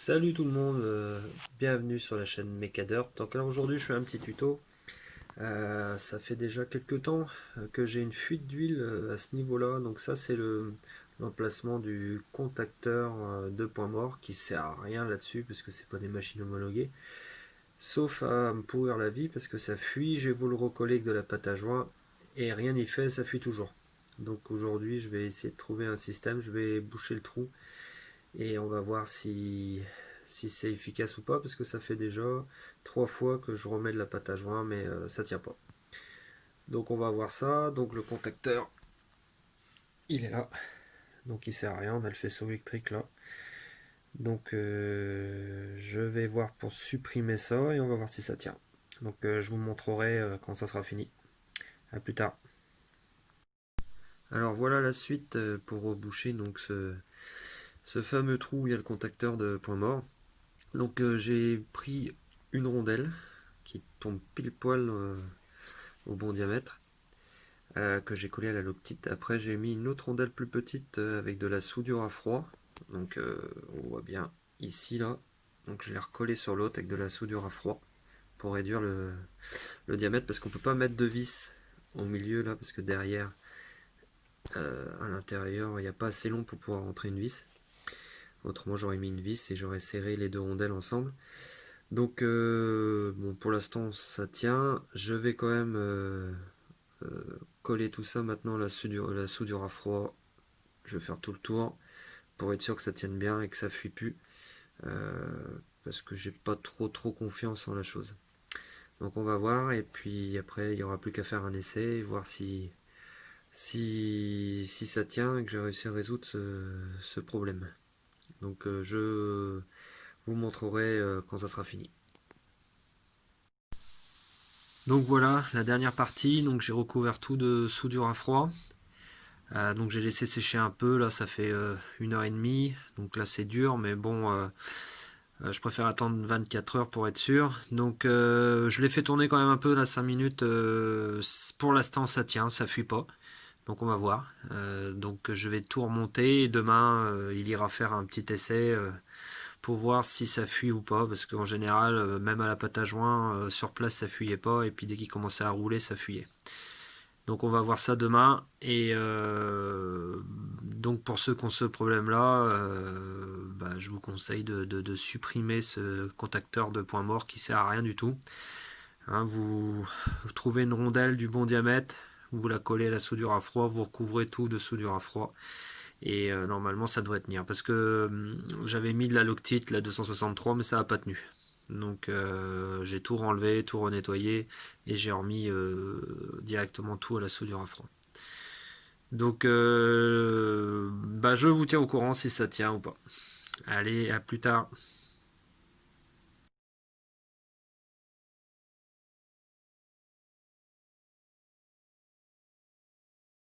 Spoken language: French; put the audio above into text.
Salut tout le monde, bienvenue sur la chaîne Mecadeur. Donc alors aujourd'hui je fais un petit tuto. Ça fait déjà quelques temps que j'ai une fuite d'huile à ce niveau-là. Donc ça c'est l'emplacement du contacteur de point mort qui sert à rien là-dessus parce que c'est pas des machines homologuées. Sauf à me pourrir la vie parce que ça fuit. J'ai voulu le recoller avec de la pâte à joint et rien n'y fait, ça fuit toujours. Donc aujourd'hui je vais essayer de trouver un système. Je vais boucher le trou et on va voir si c'est efficace ou pas, parce que ça fait déjà 3 fois que je remets de la pâte à joint, mais ça tient pas. Donc on va voir ça. Donc le contacteur, il est là. Donc il sert à rien, on a le faisceau électrique là. Donc je vais voir pour supprimer ça et on va voir si ça tient. Donc je vous montrerai quand ça sera fini. A plus tard. Alors voilà la suite pour reboucher donc ce fameux trou où il y a le contacteur de point mort. Donc j'ai pris une rondelle qui tombe pile poil au bon diamètre, que j'ai collé à la loctite. Après j'ai mis une autre rondelle plus petite avec de la soudure à froid. Donc on voit bien ici là. Donc je l'ai recollé sur l'autre avec de la soudure à froid pour réduire le diamètre, parce qu'on peut pas mettre de vis au milieu là, parce que derrière à l'intérieur il n'y a pas assez long pour pouvoir rentrer une vis. Autrement j'aurais mis une vis et j'aurais serré les deux rondelles ensemble. Donc bon, pour l'instant ça tient. Je vais quand même coller tout ça maintenant, la soudure à froid. Je vais faire tout le tour pour être sûr que ça tienne bien et que ça fuit plus. Parce que j'ai pas trop confiance en la chose. Donc on va voir, et puis après il n'y aura plus qu'à faire un essai et voir si ça tient et que j'ai réussi à résoudre ce problème. Donc je vous montrerai quand ça sera fini. Donc voilà la dernière partie. Donc j'ai recouvert tout de soudure à froid. Donc j'ai laissé sécher un peu. Là ça fait 1 h 30. Donc là c'est dur, mais bon, je préfère attendre 24 heures pour être sûr. Donc je l'ai fait tourner quand même un peu là, 5 minutes. Pour l'instant ça tient, ça fuit pas. Donc on va voir. Donc je vais tout remonter et demain il ira faire un petit essai pour voir si ça fuit ou pas, parce qu'en général même à la pâte à joint sur place ça fuyait pas, et puis dès qu'il commençait à rouler ça fuyait. Donc on va voir ça demain, et donc pour ceux qui ont ce problème là, je vous conseille de supprimer ce contacteur de point mort qui sert à rien du tout. Hein, vous trouvez une rondelle du bon diamètre, vous la collez à la soudure à froid, vous recouvrez tout de soudure à froid, et normalement ça devrait tenir, parce que j'avais mis de la Loctite, la 263, mais ça n'a pas tenu. Donc j'ai tout renlevé, tout renettoyé, et j'ai remis directement tout à la soudure à froid. Donc je vous tiens au courant si ça tient ou pas. Allez, à plus tard.